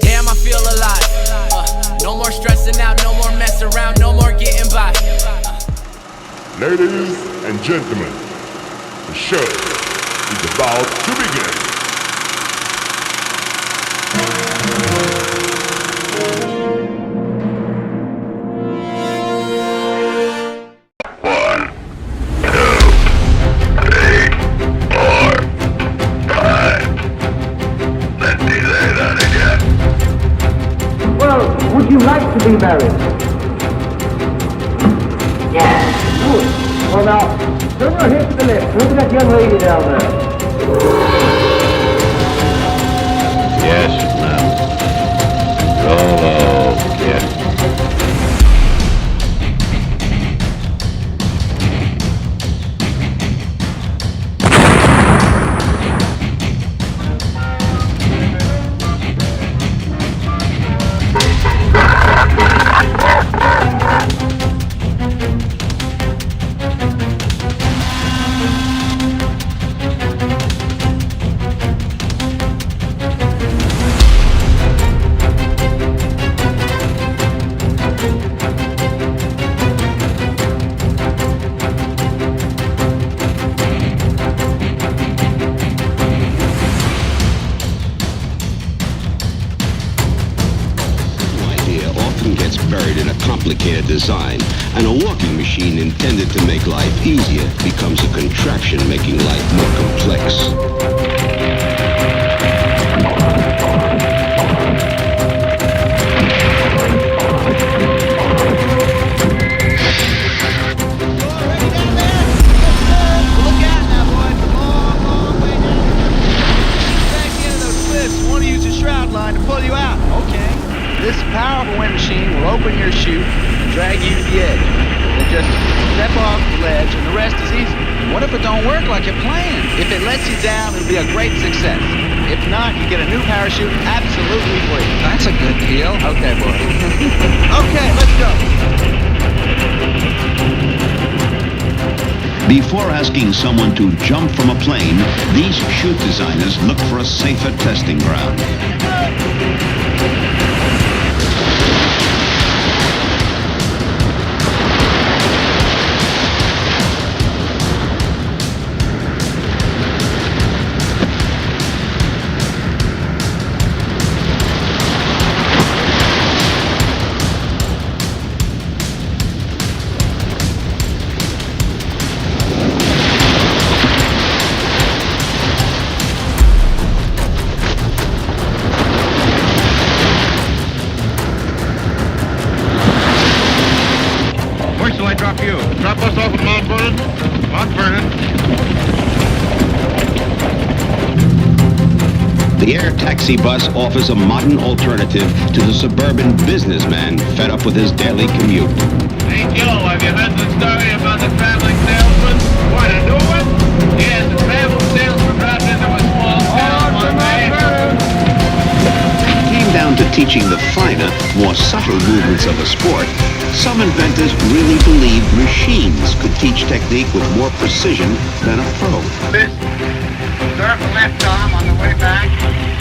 Damn, I feel alive. No more stressing out, no more messing around, no more getting by. Ladies and gentlemen, the show is about to begin. Would you like to be married? Yes. Good. Well now, turn your head to the left. Look at that young lady down there. Yes, ma'am. Oh, yeah. Buried in a complicated design, and a walking machine intended to make life easier becomes a contraption making life more complex. This powerful wind machine will open your chute and drag you to the edge. Then just step off the ledge and the rest is easy. What if it don't work like you planned? If it lets you down, it'll be a great success. If not, you get a new parachute absolutely free. That's a good deal. Okay, boy. Okay, let's go. Before asking someone to jump from a plane, these chute designers look for a safer testing ground. Drop you. Drop us off at Mount Vernon. Mount Vernon. The air taxi bus offers a modern alternative to the suburban businessman fed up with his daily commute. Hey Joe, have you heard the story about the traveling salesman? What, a new one? Yes, the traveling salesman dropped into a small town one day. When it came down to teaching the finer, more subtle movements of a sport, some inventors really believed machines could teach technique with more precision than a pro. Start the left arm on the way back.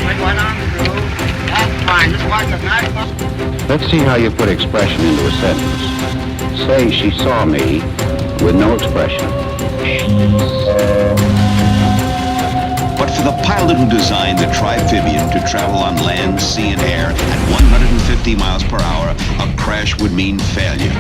Bring one arm through. That's fine. Just watch a nice. Let's see how you put expression into a sentence. Say she saw me with no expression. But for the pilot who designed the Trifibian to travel on land, sea, and air at 150 miles per hour, a crash would mean failure.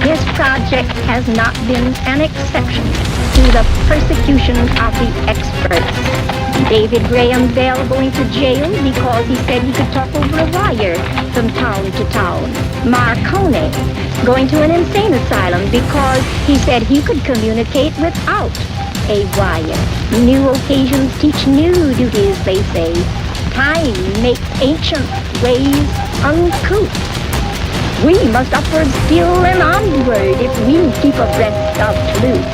This project has not been an exception to the persecution of the experts. David Graham Bell going to jail because he said he could talk over a wire from town to town. Marconi going to an insane asylum because he said he could communicate without a wire. New occasions teach new duties, they say. Time makes ancient ways uncouth. We must upward still and onward if we keep abreast of truth.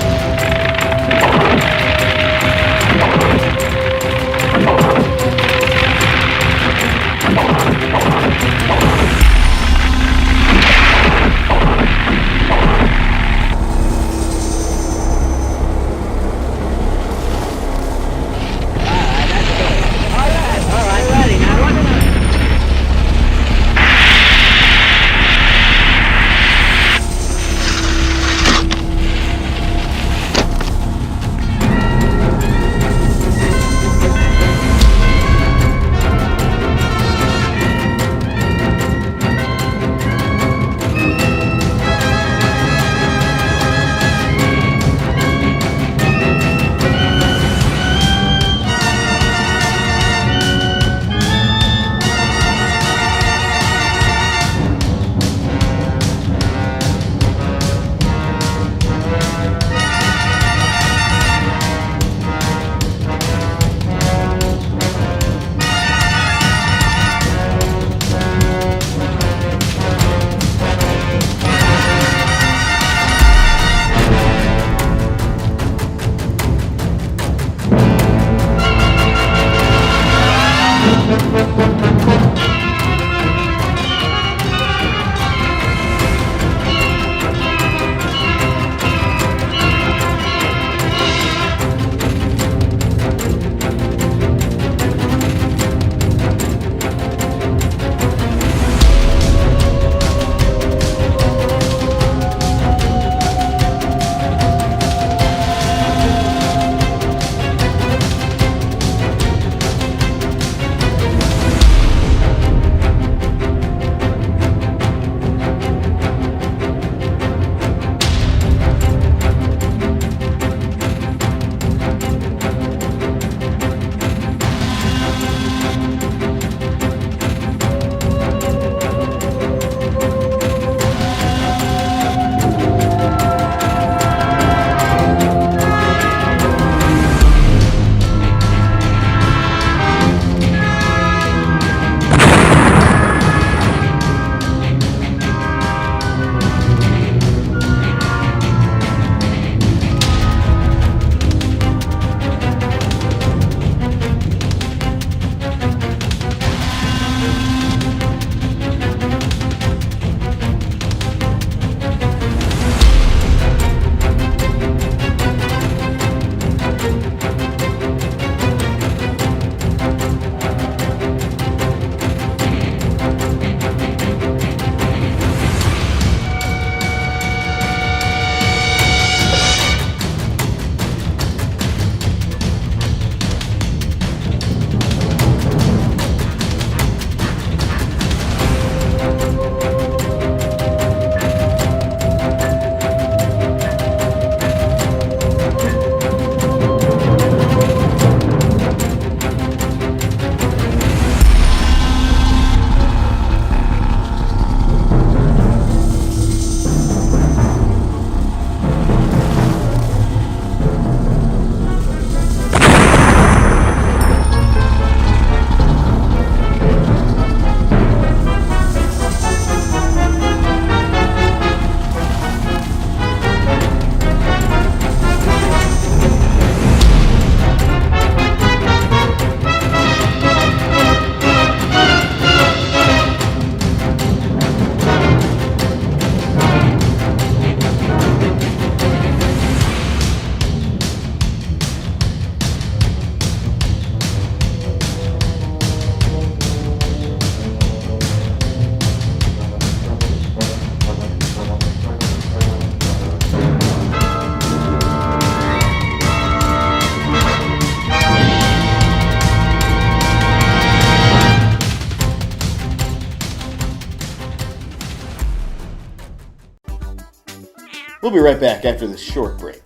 We'll be right back after this short break.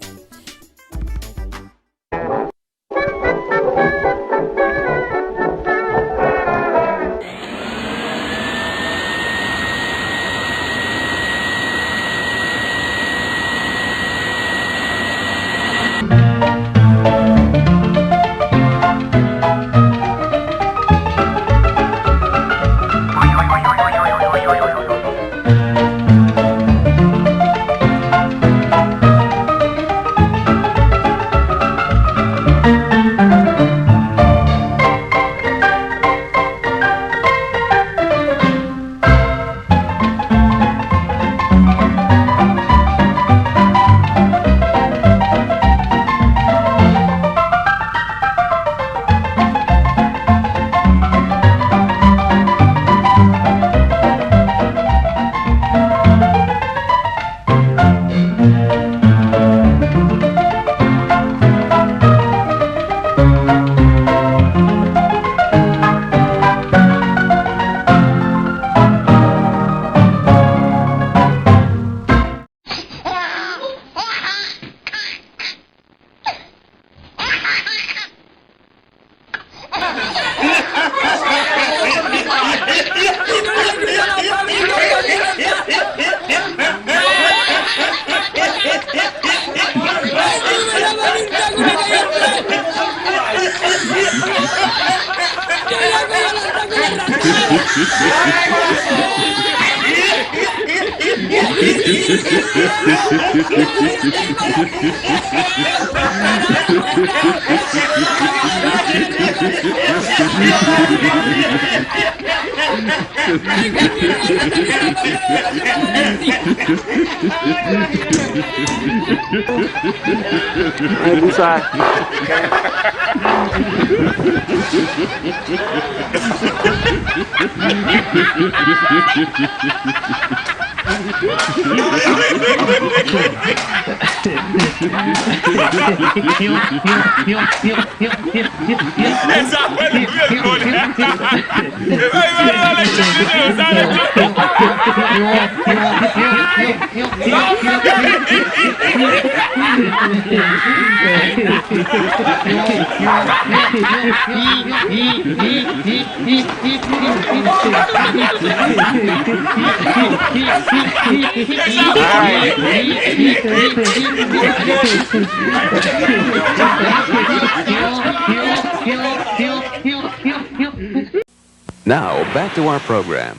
Now, back to our program.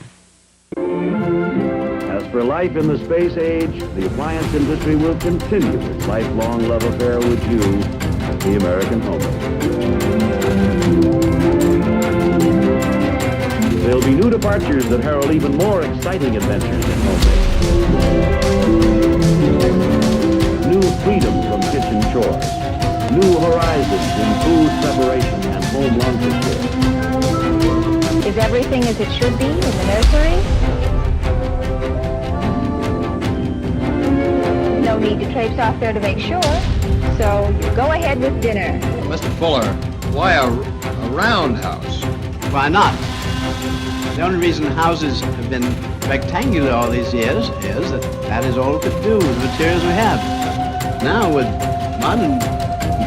As for life in the space age, the appliance industry will continue its lifelong love affair with you, the American homemaker. There'll be new departures that herald even more exciting adventures in homemaking. New freedom from kitchen chores. New horizons in food preparation and home lunch care. Is everything as it should be in the nursery? No need to traipse off there to make sure. So you go ahead with dinner. Mr. Fuller, why a roundhouse? Why not? The only reason houses have been rectangular all these years is that that is all we could do with the materials we have. Now with modern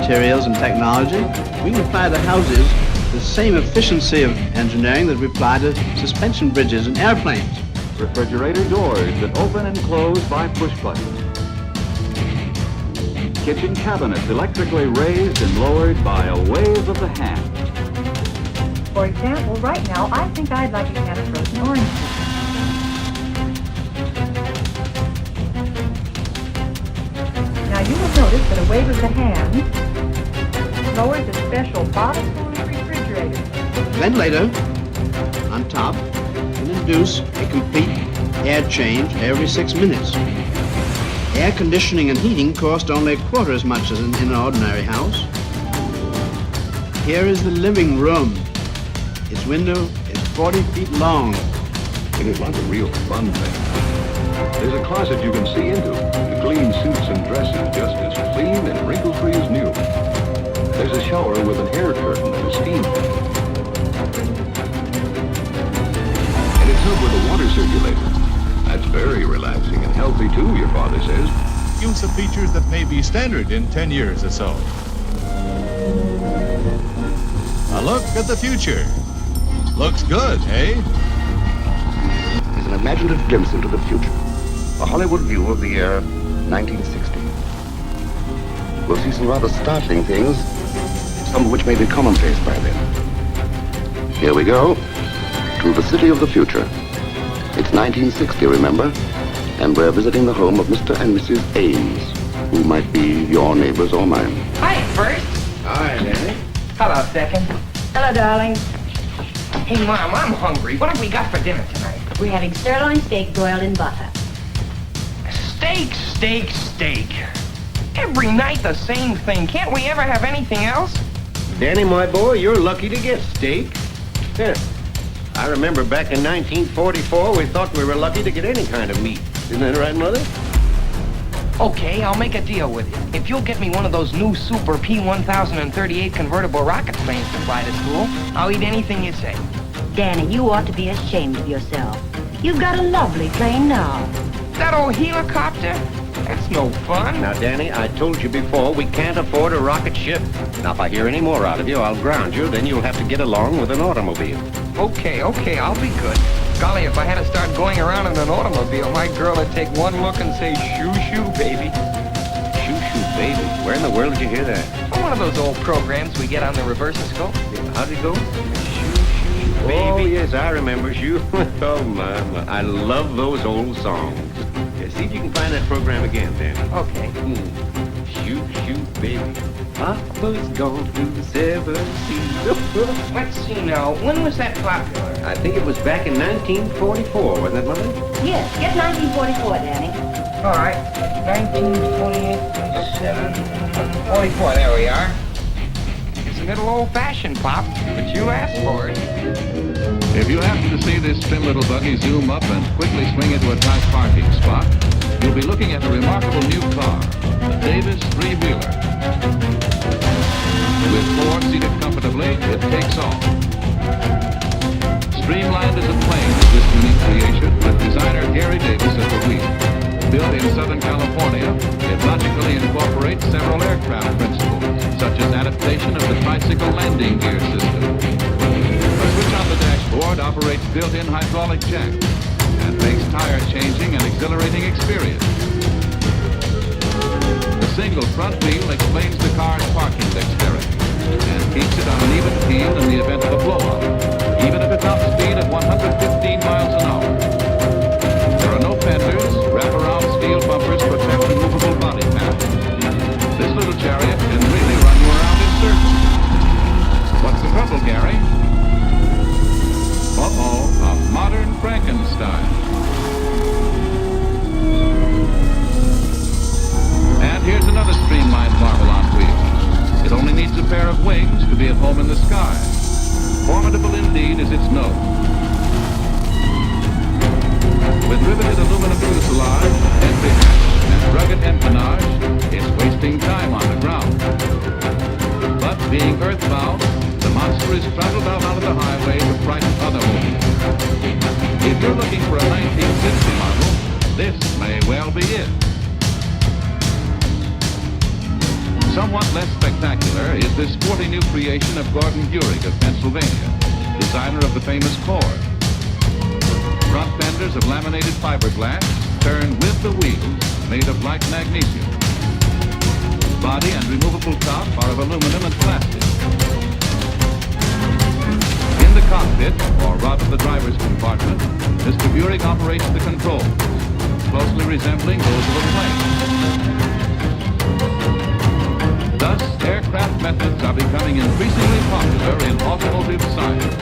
materials and technology, we can apply to houses the same efficiency of engineering that we apply to suspension bridges and airplanes. Refrigerator doors that open and close by push buttons. Kitchen cabinets electrically raised and lowered by a wave of the hand. For example, right now, I think I'd like a can of frozen orange juice. Now you will notice that a wave of the hand lowers a special bottom-loaded refrigerator. Ventilator on top can induce a complete air change every 6 minutes. Air conditioning and heating cost only a quarter as much as in an ordinary house. Here is the living room. Its window is 40 feet long. It is like a real fun thing. There's a closet you can see into. The clean suits and dresses just as clean and wrinkle-free as new. There's a shower with an air curtain and a steam fan. And it's up with a water circulator. That's very relaxing and healthy too, your father says. use of features that may be standard in 10 years or so. A look at the future. Looks good, eh? Is an imaginative glimpse into the future. A Hollywood view of the year 1960. We'll see some rather startling things, some of which may be commonplace by then. Here we go, to the city of the future. It's 1960, remember? And we're visiting the home of Mr. and Mrs. Ames, who might be your neighbors or mine. Hi, first. Hi, Danny. Hello, second. Hello, darling. Hey, Mom, I'm hungry. What have we got for dinner tonight? We're having sirloin steak broiled in butter. Steak, steak, steak. Every night the same thing. Can't we ever have anything else? Danny, my boy, you're lucky to get steak. Yeah. I remember back in 1944, we thought we were lucky to get any kind of meat. Isn't that right, Mother? Okay, I'll make a deal with you. If you'll get me one of those new Super P-1038 convertible rocket planes to fly to school, I'll eat anything you say. Danny, you ought to be ashamed of yourself. You've got a lovely plane now. That old helicopter? That's no fun. Now, Danny, I told you before, we can't afford a rocket ship. Now, if I hear any more out of you, I'll ground you. Then you'll have to get along with an automobile. Okay, I'll be good. Golly, if I had to start going around in an automobile, my girl would take one look and say, shoo-shoo, baby. Shoo-shoo, baby. Where in the world did you hear that? One of those old programs we get on the reversiscope. How'd it go? Shoo-shoo, baby. Oh, yes, I remember. Shoo. Oh, my. I love those old songs. Yeah, see if you can find that program again, Danny. Okay. Shoo-shoo, baby. Papa's gone through the 7 seas. Let's see now. When was that popular? I think it was back in 1944, wasn't it, Mother? Yes, get 1944, Danny. All right. 1948, 47, 44. There we are. It's a little old-fashioned, Pop, but you asked for it. If you happen to see this trim little buggy zoom up and quickly swing into a tight parking spot, you'll be looking at a remarkable new car, the Davis three-wheeler. With 4 seated comfortably, it takes off. Streamlined as a plane is this unique creation with designer Gary Davis at the wheel. Built in Southern California, it logically incorporates several aircraft principles, such as adaptation of the tricycle landing gear system. A switch on the dashboard operates built-in hydraulic jacks and makes tire changing an exhilarating experience. The single front wheel explains the car's parking dexterity and keeps it on an even keel in the event of a blowout, even if it's off speed at 115 miles an hour. There are no fenders, wrap-around steel bumpers protect the movable body panel. This little chariot can really run you around in circles. What's the trouble, Gary? Uh-oh, a modern Frankenstein. And here's another streamlined marvel on wheels. It only needs a pair of wings to be at home in the sky. Formidable indeed is its nose. With riveted aluminum fuselage, entry hatch, and rugged empennage, it's wasting time on the ground. But being earthbound, the monster is throttled out onto the highway to frighten other movies. If you're looking for a 1960 model, this may well be it. Somewhat less spectacular is this sporty new creation of Gordon Heurig of Pennsylvania, designer of the famous Cord. Front fenders of laminated fiberglass turn with the wheels made of light magnesium. Body and removable top are of aluminum and plastic. In the cockpit, or rather the driver's compartment, Mr. Heurig operates the controls, closely resembling those of a plane. Thus, aircraft methods are becoming increasingly popular in automotive science.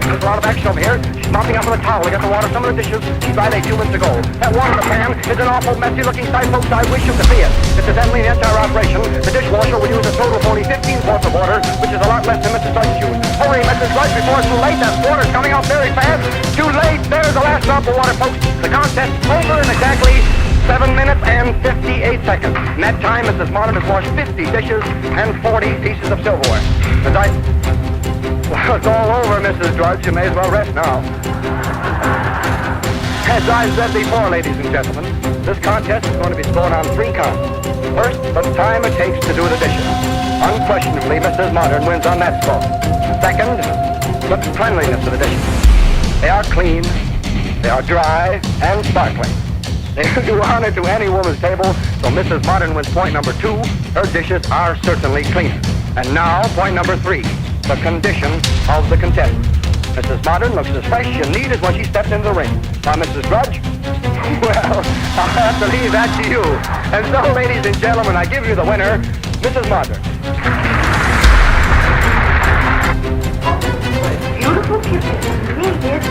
There's a lot of action over here. She's mopping up with a towel to get the water some of the dishes. She dried a few minutes ago. That water in the pan is an awful messy looking sight, folks. I wish you could see it. It's assembling the entire operation. The dishwasher will use a total of only 15 quarts of water, which is a lot less than Mrs. Drudge used. Hurry, Mrs. Drudge, before it's too late. That water's coming out very fast. Too late. There's the last drop of water, folks. The contest's over in exactly 7 minutes and 58 seconds. In that time, Mrs. Martin has washed 50 dishes and 40 pieces of silverware. Well, it's all over, Mrs. Drudge. You may as well rest now. As I said before, ladies and gentlemen, this contest is going to be scored on 3 counts. First, the time it takes to do the dishes. Unquestionably, Mrs. Modern wins on that score. Second, the cleanliness of the dishes. They are clean, they are dry, and sparkling. They do honor to any woman's table, so Mrs. Modern wins point number 2. Her dishes are certainly clean. And now, point number 3, the condition of the contestant. Mrs. Modern looks as fresh and neat as when she stepped into the ring. Now, Mrs. Drudge, well, I'll have to leave that to you. And so, ladies and gentlemen, I give you the winner, Mrs. Modern. Beautiful kitchen. Needed.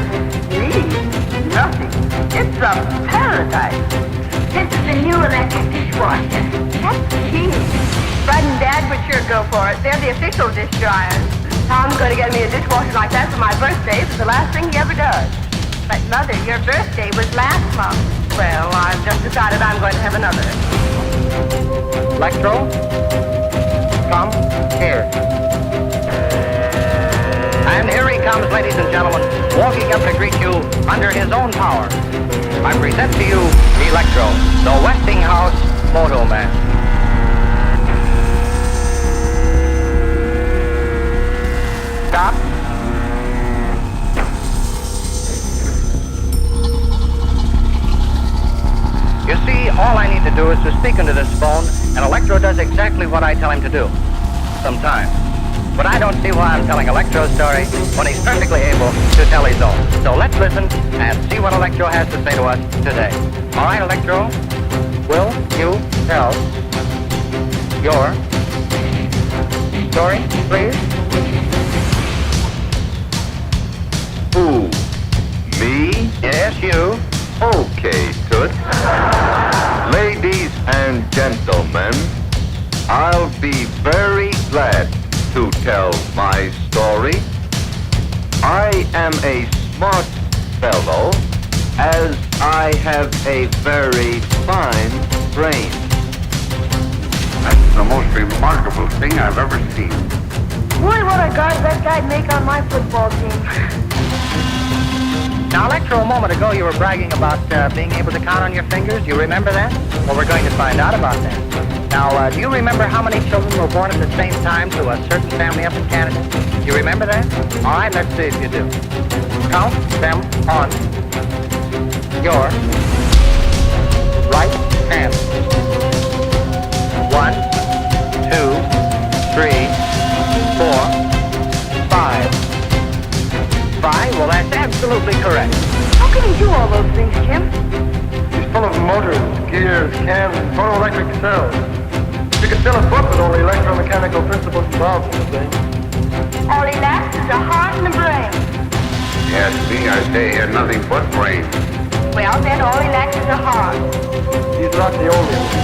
Need nothing. It's a paradise. This is the new electric dishwasher. That's key. Fred and Dad would sure go for it. They're the official dish dryers. Tom's going to get me a dishwasher like that for my birthday. It's the last thing he ever does. But, Mother, your birthday was last month. Well, I've just decided I'm going to have another. Electro, come here. And here he comes, ladies and gentlemen, walking up to greet you under his own power. I present to you Electro, the Westinghouse Photo Man. Stop. You see, all I need to do is to speak into this phone, and Electro does exactly what I tell him to do. Sometimes. But I don't see why I'm telling Electro's story when he's perfectly able to tell his own. So let's listen and see what Electro has to say to us today. All right, Electro, will you tell your story, please? Who? Me? Yes, you. Okay, Toot. Ladies and gentlemen, I'll be very glad to tell my story. I am a smart fellow, as I have a very fine brain. That's the most remarkable thing I've ever seen. Boy, what a guard that guy'd make on my football team. Now, Electro, a moment ago you were bragging about being able to count on your fingers. You remember that? Well, we're going to find out about that. Now, do you remember how many children were born at the same time to a certain family up in Canada? You remember that? All right, let's see if you do. Count them on your right hand. 1, 2, 3, 4, 5. 5? Well, that's absolutely correct. How can he do all those things, Jim? He's full of motors, gears, cams, and photoelectric cells. You could fill a book with all the electromechanical principles involved in the thing. All he lacks is a heart and a brain. Yes, me, I say he had nothing but brains. Well, then all he lacks is a heart. He's not the only one.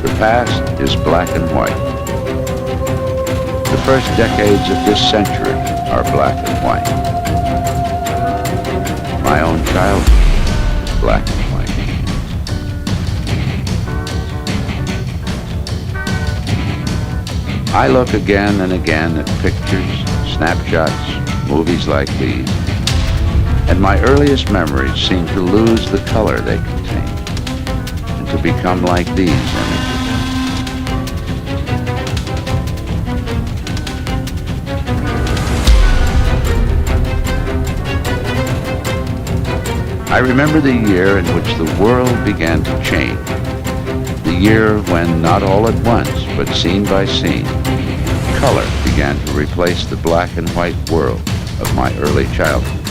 The past is black and white. The first decades of this century are black and white. My own childhood is black and white. I look again and again at pictures, snapshots, movies like these, and my earliest memories seem to lose the color they contain and to become like these images. I remember the year in which the world began to change. The year when, not all at once, but scene by scene, color began to replace the black and white world of my early childhood.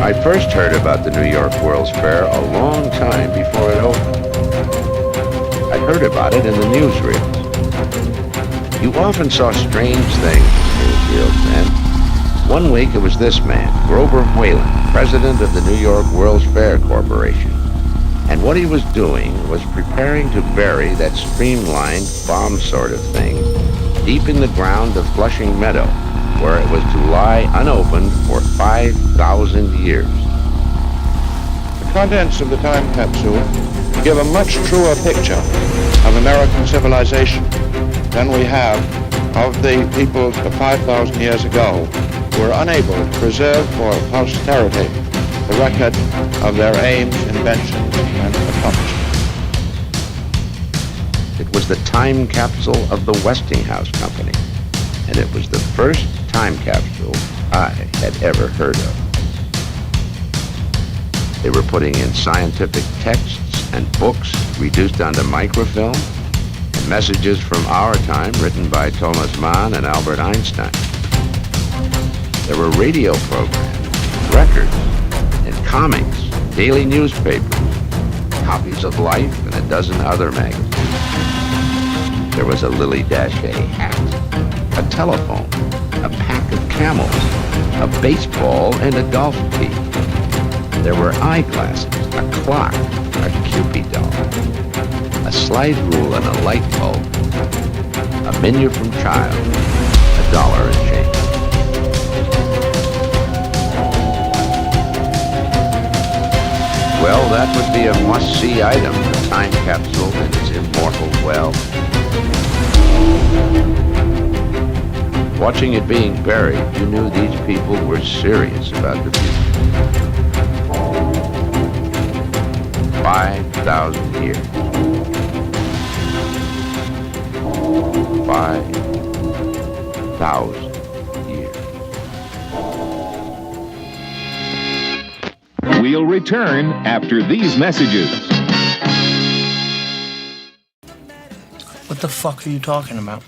I first heard about the New York World's Fair a long time before it opened. I heard about it in the newsreels. You often saw strange things in newsreels then. One week it was this man, Grover Whalen, president of the New York World's Fair Corporation. And what he was doing was preparing to bury that streamlined bomb sort of thing deep in the ground of Flushing Meadow, where it was to lie unopened for 5,000 years. The contents of the time capsule give a much truer picture of American civilization than we have of the peoples of 5,000 years ago who were unable to preserve for posterity the record of their aims, inventions, and accomplishments. It was the time capsule of the Westinghouse Company, and it was the first time capsule I had ever heard of. They were putting in scientific texts and books reduced onto microfilm, and messages from our time written by Thomas Mann and Albert Einstein. There were radio programs, records, and comics, daily newspapers, copies of Life, and a dozen other magazines. There was a Lily-Dash-A hat, a telephone, a pack of Camels, a baseball, and a golf tee. There were eyeglasses, a clock, a Cupid doll, a slide rule and a light bulb, a menu from Child, $1 and change. Well, that would be a must-see item, the time capsule and its immortal well. Watching it being buried, you knew these people were serious about the future. 5,000 years. 5,000 years. We'll return after these messages. What the fuck are you talking about?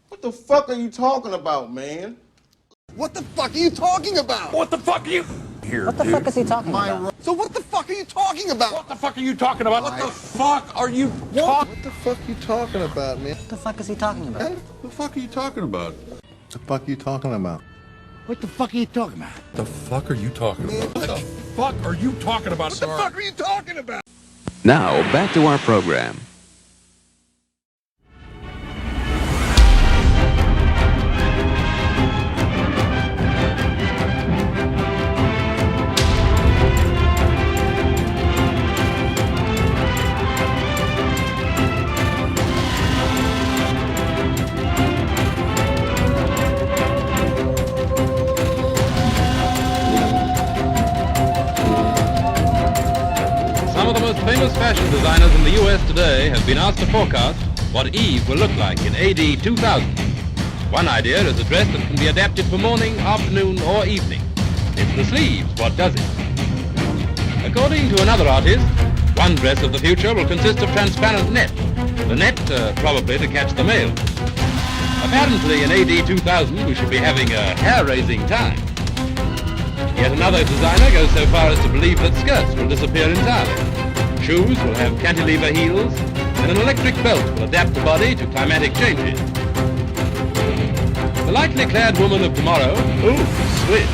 What the fuck are you talking about, man? What the fuck are you talking about? What the fuck are you... Here, what the fuck is he talking about? So what the fuck are you talking about? What the fuck are you talking about? What the fuck are you talking... What the fuck are you talking about, man? What the fuck is he talking about? What the fuck are you talking about? What the fuck are you talking about? What the fuck are you talking about? The fuck are you talking about? What the fuck are you talking about? What the fuck are you talking about? Now, back to our program. Some of the most famous fashion designers in the U.S. today have been asked to forecast what Eve will look like in AD 2000. One idea is a dress that can be adapted for morning, afternoon, or evening. It's the sleeves what does it. According to another artist, one dress of the future will consist of transparent net. The net probably to catch the mail. Apparently in AD 2000 we should be having a hair-raising time. Yet another designer goes so far as to believe that skirts will disappear entirely. Shoes will have cantilever heels, and an electric belt will adapt the body to climatic changes. The lightly clad woman of tomorrow, ooh, swish,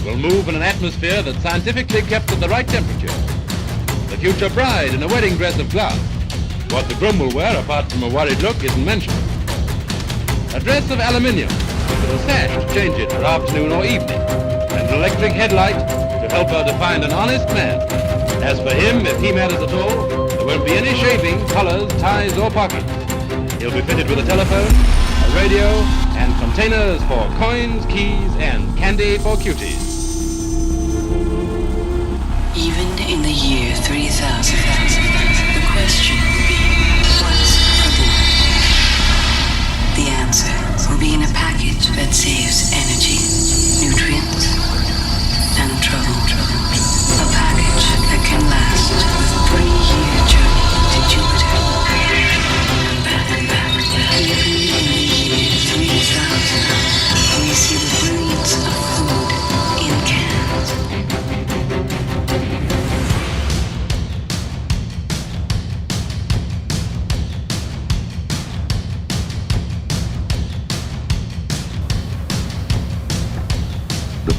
will move in an atmosphere that's scientifically kept at the right temperature. The future bride in a wedding dress of glass. What the groom will wear, apart from a worried look, isn't mentioned. A dress of aluminium, with a sash to change it for afternoon or evening, and an electric headlight to help her to find an honest man. As for him, if he matters at all, there won't be any shaving, collars, ties, or pockets. He'll be fitted with a telephone, a radio, and containers for coins, keys, and candy for cuties. Even in the year 3000, the question will be, what's for dinner? The answer will be in a package that saves energy, nutrients, and trouble. A package that can last a 3-year journey to Jupiter and back. Even in the year 3000, we see the brilliance of food in cans.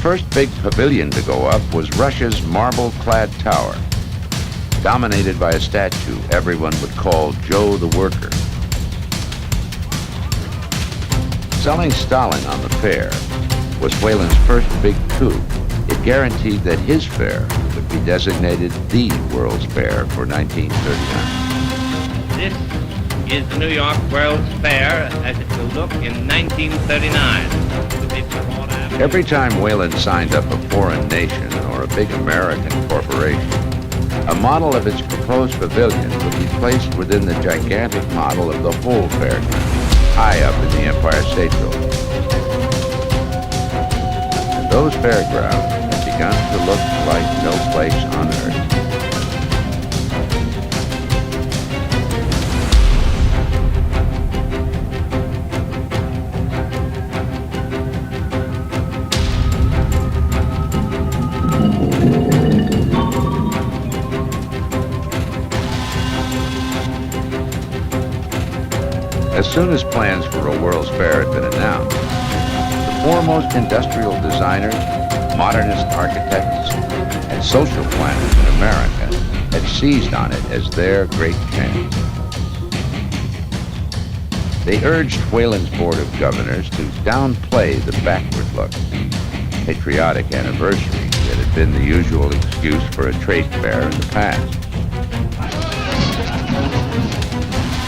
first big pavilion to go up was Russia's marble-clad tower, dominated by a statue everyone would call Joe the Worker. Selling Stalin on the fair was Whalen's first big coup. It guaranteed that his fair would be designated the World's Fair for 1939. This is the New York World's Fair as it will look in 1939. Every time Whalen signed up a foreign nation or a big American corporation, a model of its proposed pavilion would be placed within the gigantic model of the whole fairground, high up in the Empire State Building. And those fairgrounds have begun to look like no place on earth. As soon as plans for a World's Fair had been announced, the foremost industrial designers, modernist architects, and social planners in America had seized on it as their great chance. They urged Whalen's Board of Governors to downplay the backward-looking, patriotic anniversary that had been the usual excuse for a trade fair in the past.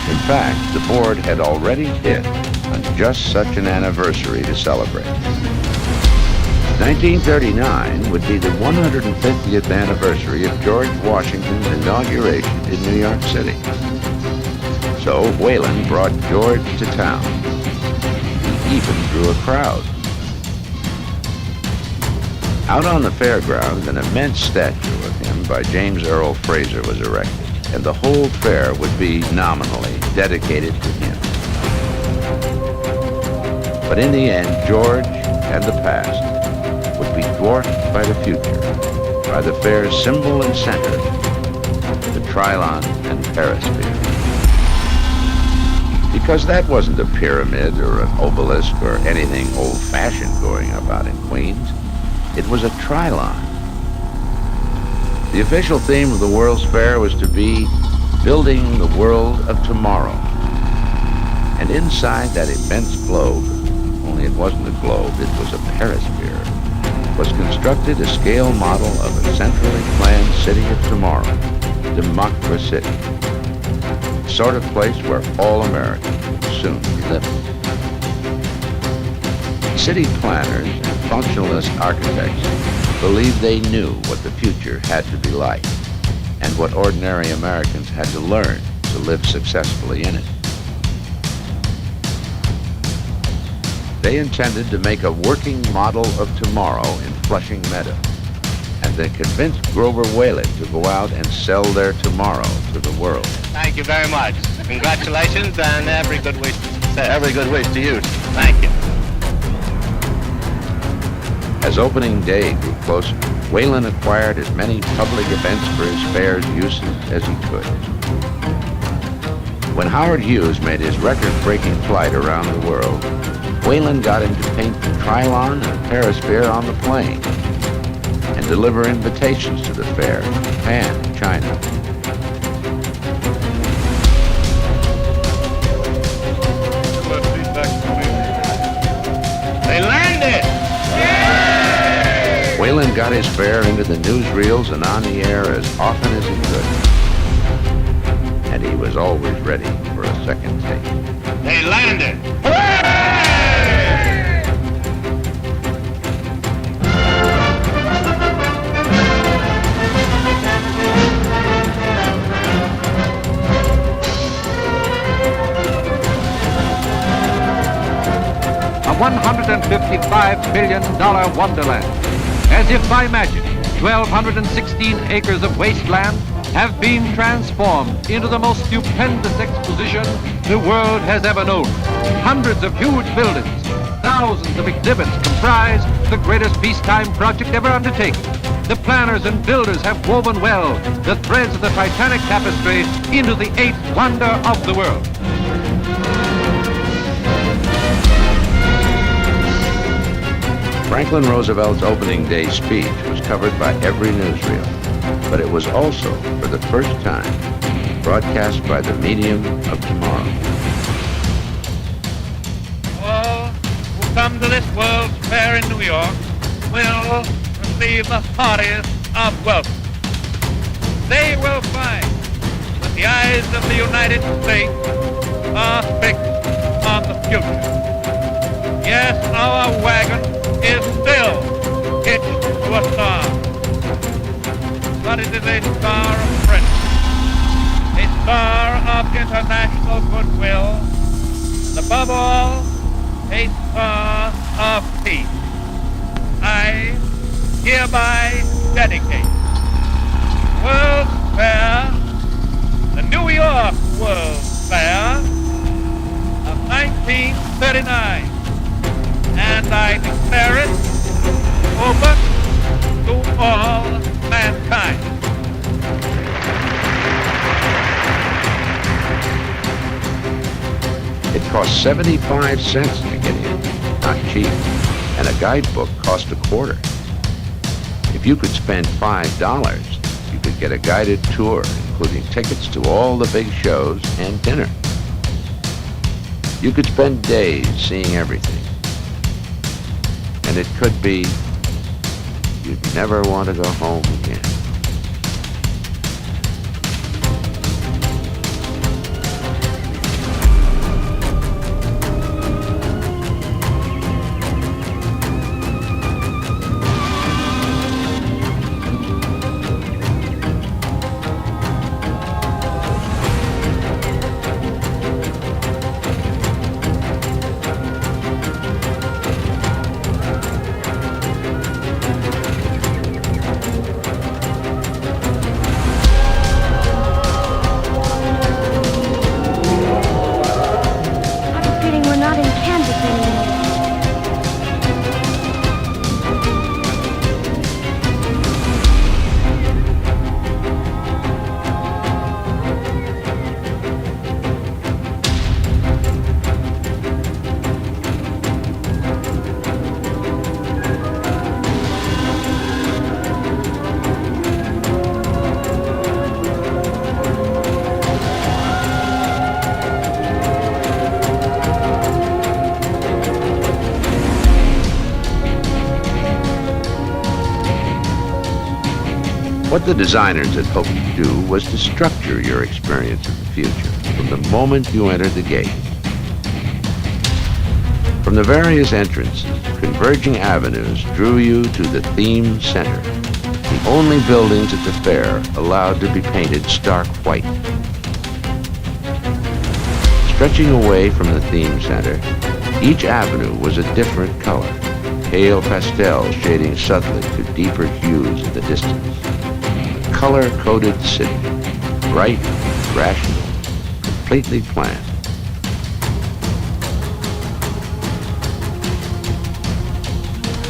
In fact, the board had already hit on just such an anniversary to celebrate. 1939 would be the 150th anniversary of George Washington's inauguration in New York City. So Whalen brought George to town. He even drew a crowd. Out on the fairgrounds, an immense statue of him by James Earl Fraser was erected, and the whole fair would be nominally dedicated to him. But in the end, George and the past would be dwarfed by the future, by the fair's symbol and center, the Trilon and Perisphere. Because that wasn't a pyramid or an obelisk or anything old-fashioned going up out in Queens. It was a Trilon. The official theme of the World's Fair was to be building the world of tomorrow. And inside that immense globe, only it wasn't a globe, it was a perisphere, was constructed a scale model of a centrally planned city of tomorrow, Democracy, the sort of place where all Americans would soon be living. City planners and functionalist architects believed they knew what the future had to be like and what ordinary Americans had to learn to live successfully in it. They intended to make a working model of tomorrow in Flushing Meadow, and they convinced Grover Whalen to go out and sell their tomorrow to the world. Thank you very much. Congratulations and every good wish to success. Every good wish to you. Thank you. As opening day grew closer, Whalen acquired as many public events for his fair's uses as he could. When Howard Hughes made his record-breaking flight around the world, Whalen got him to paint the Trilon and Perisphere on the plane and deliver invitations to the fair in Japan and China. They landed! Whalen got his fair into the newsreels and on the air as often as he could. And he was always ready for a second take. They landed! 155 billion wonderland. As if by magic, 1,216 acres of wasteland have been transformed into the most stupendous exposition the world has ever known. Hundreds of huge buildings, thousands of exhibits comprise the greatest peacetime project ever undertaken. The planners and builders have woven well the threads of the Titanic tapestry into the eighth wonder of the world. Franklin Roosevelt's opening day speech was covered by every newsreel, but it was also, for the first time, broadcast by the medium of tomorrow. All who come to this World's Fair in New York will receive the heartiest of welcome. They will find that the eyes of the United States are fixed on the future. Yes, our wagon is still hitched to a star, but it is a star of friendship, a star of international goodwill, and above all, a star of peace. I hereby dedicate World's Fair, the New York World's Fair of 1939, and I declare it open to all mankind. It cost 75 cents to get in, not cheap, and a guidebook cost a quarter. If you could spend $5, you could get a guided tour, including tickets to all the big shows and dinner. You could spend days seeing everything. And it could be you'd never want to go home again. What the designers had hoped to do was to structure your experience of the future from the moment you entered the gate. From the various entrances, converging avenues drew you to the theme center, the only buildings at the fair allowed to be painted stark white. Stretching away from the theme center, each avenue was a different color, pale pastel shading subtly to deeper hues in the distance. Color-coded city, bright, rational, completely planned.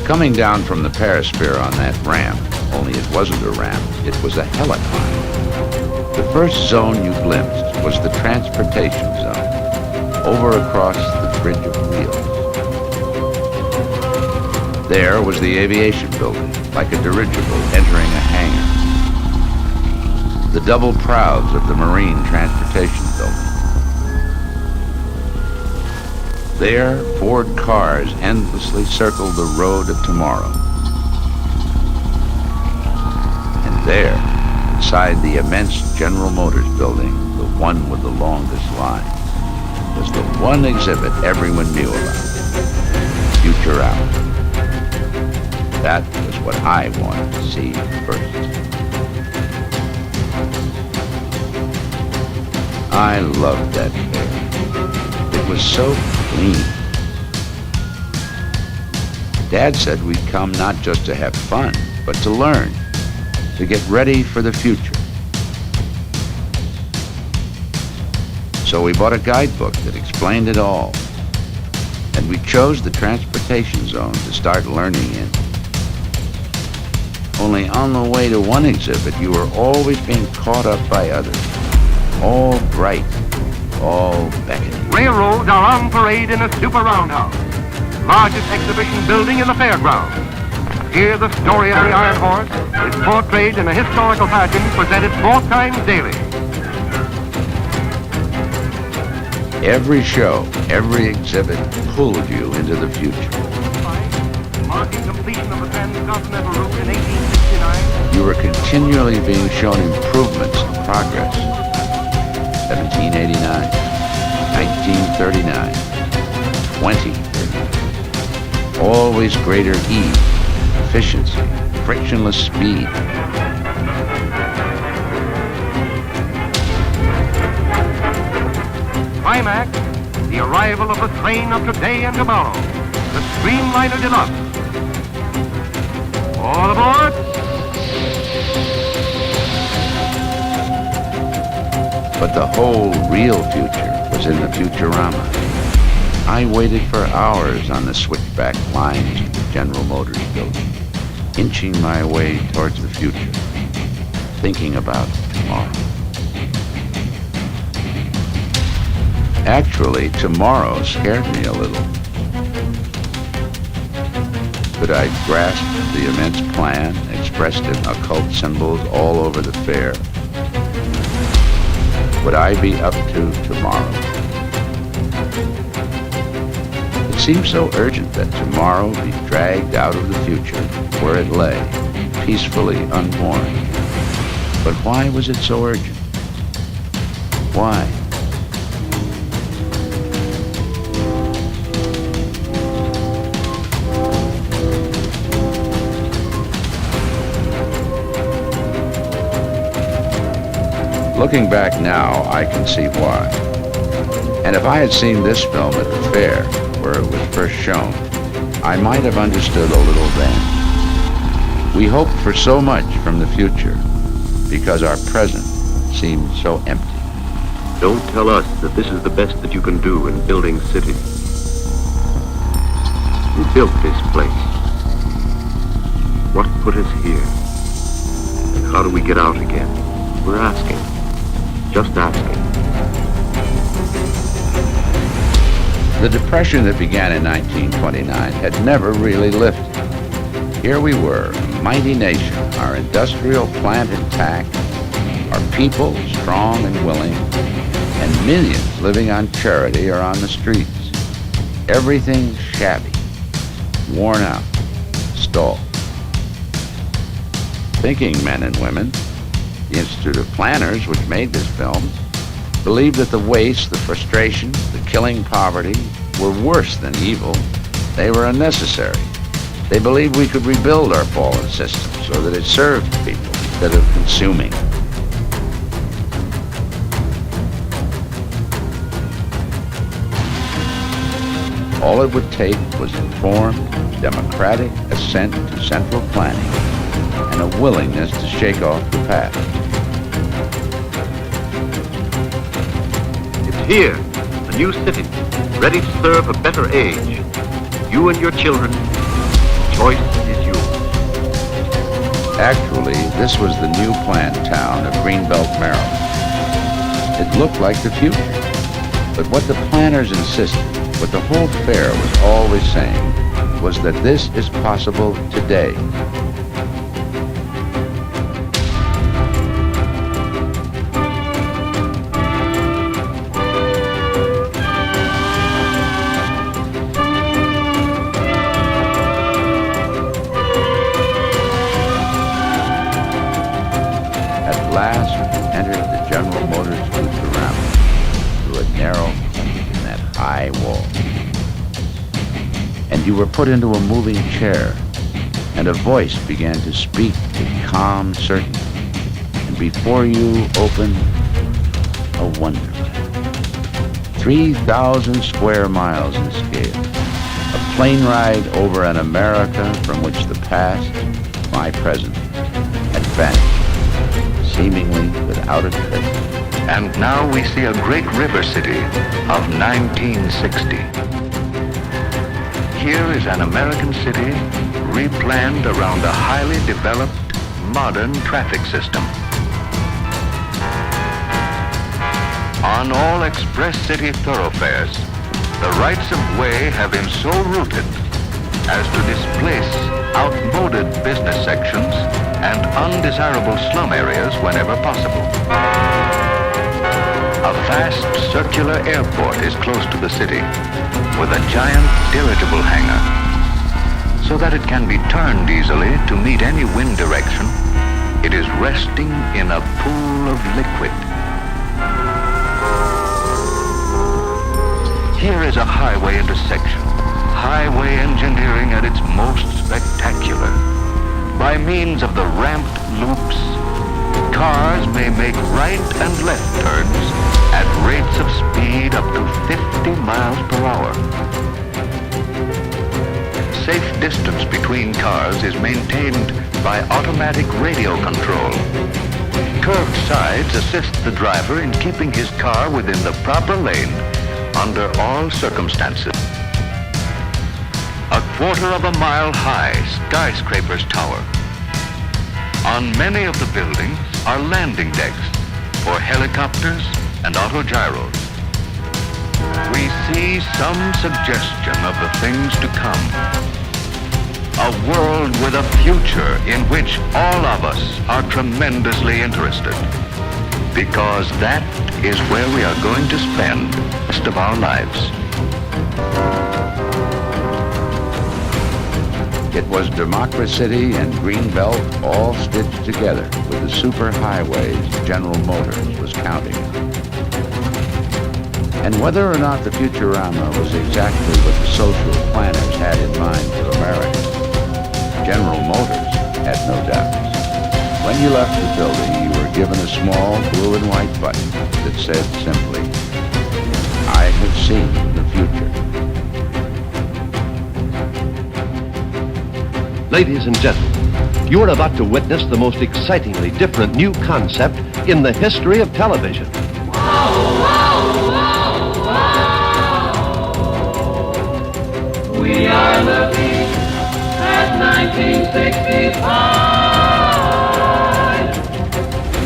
Coming down from the Perisphere on that ramp, only it wasn't a ramp, it was a helicon. The first zone you glimpsed was the transportation zone, over across the bridge of wheels. There was the aviation building, like a dirigible entering a hangar. The double prouds of the Marine Transportation Building. There, Ford cars endlessly circled the road of tomorrow. And there, inside the immense General Motors building, the one with the longest line, was the one exhibit everyone knew about, Future Out. That was what I wanted to see first. I loved that fair. It was so clean. Dad said we'd come not just to have fun, but to learn, to get ready for the future. So we bought a guidebook that explained it all. And we chose the transportation zone to start learning in. Only on the way to one exhibit, you were always being caught up by others. All bright, all beckoning. Railroads are on parade in a super roundhouse. largest exhibition building in the fairgrounds. Here, the story of the Iron Horse is portrayed in a historical pageant presented 4 times daily. Every show, every exhibit pulled you into the future. Marking completion of the transcontinental route in 1869. You were continually being shown improvements and progress. 1789, 1939, 2039. Always greater ease, efficiency, frictionless speed. Climax, the arrival of the train of today and tomorrow, the Streamliner Deluxe. All aboard! But the whole real future was in the Futurama. I waited for hours on the switchback lines of the General Motors building, inching my way towards the future, thinking about tomorrow. Actually, tomorrow scared me a little. Could I grasp the immense plan expressed in occult symbols all over the fair? Would I be up to tomorrow? It seemed so urgent that tomorrow be dragged out of the future where it lay, peacefully unborn. But why was it so urgent? Why? Looking back now, I can see why. And if I had seen this film at the fair, where it was first shown, I might have understood a little then. We hoped for so much from the future because our present seemed so empty. Don't tell us that this is the best that you can do in building cities. You built this place. What put us here? And how do we get out again? We're asking. Just asking. The depression that began in 1929 had never really lifted. Here we were, a mighty nation, our industrial plant intact, our people strong and willing, and millions living on charity or on the streets. Everything shabby, worn out, stalled. Thinking men and women, the Institute of Planners, which made this film, believed that the waste, the frustration, the killing poverty were worse than evil. They were unnecessary. They believed we could rebuild our fallen system so that it served people instead of consuming. All it would take was informed, democratic assent to central planning and a willingness to shake off the past. It's here, a new city, ready to serve a better age. You and your children, choice is yours. Actually, this was the new planned town of Greenbelt, Maryland. It looked like the future, but what the planners insisted, what the whole fair was always saying, was that this is possible today. At last, we entered the General Motors Futurama through a narrow clink in that high wall. And you were put into a moving chair, and a voice began to speak with calm certainty. And before you opened a wonderland. 3,000 square miles in scale. A plane ride over an America from which the past, my present, had vanished, seemingly without a trace. And now we see a great river city of 1960. Here is an American city replanned around a highly developed, modern traffic system. On all express city thoroughfares, the rights of way have been so rooted as to displace outmoded business sections and undesirable slum areas whenever possible. A vast circular airport is close to the city with a giant dirigible hangar so that it can be turned easily to meet any wind direction. It is resting in a pool of liquid. Here is a highway intersection. Highway engineering at its most spectacular. By means of the ramped loops, cars may make right and left turns at rates of speed up to 50 miles per hour. Safe distance between cars is maintained by automatic radio control. Curved sides assist the driver in keeping his car within the proper lane under all circumstances. A quarter of a mile high skyscraper's tower. On many of the buildings are landing decks for helicopters and autogyros. We see some suggestion of the things to come. A world with a future in which all of us are tremendously interested. Because that is where we are going to spend the rest of our lives. It was Democracy and Greenbelt all stitched together with the superhighways General Motors was counting on. And whether or not the Futurama was exactly what the social planners had in mind for America, General Motors had no doubts. When you left the building, you were given a small blue and white button that said simply, "I have seen the future." Ladies and gentlemen, you are about to witness the most excitingly different new concept in the history of television. We are looking at 1965.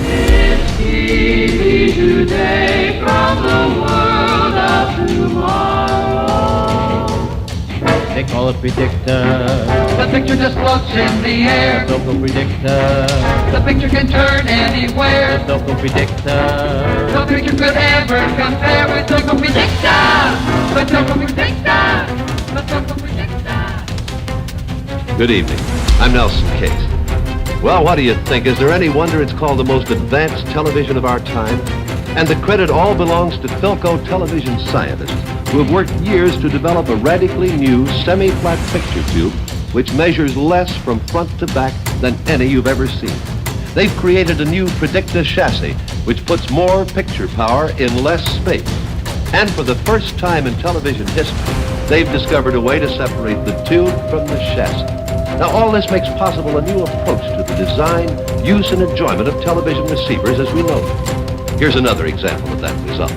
It's TV today from the world of tomorrow. They call it predictor. The picture just floats in the air. The Doco predictor. The picture can turn anywhere. The Doco predictor. No picture could ever compare with Doco predictor. The Doco predictor. The Doco predictor. Good evening. I'm Nelson Case. Well, what do you think? Is there any wonder it's called the most advanced television of our time? And the credit all belongs to Philco television scientists who have worked years to develop a radically new semi-flat picture tube which measures less from front to back than any you've ever seen. They've created a new Predicta chassis which puts more picture power in less space. And for the first time in television history, they've discovered a way to separate the tube from the chassis. Now, all this makes possible a new approach to the design, use, and enjoyment of television receivers as we know them. Here's another example of that result.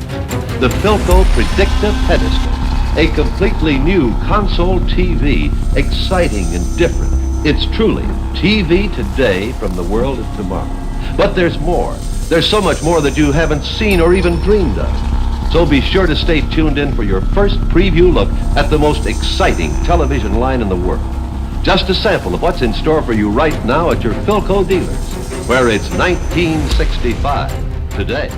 The Philco Predicta Pedestal, a completely new console TV, exciting and different. It's truly TV today from the world of tomorrow. But there's more. There's so much more that you haven't seen or even dreamed of. So be sure to stay tuned in for your first preview look at the most exciting television line in the world. Just a sample of what's in store for you right now at your Philco dealers, where it's 1965 today.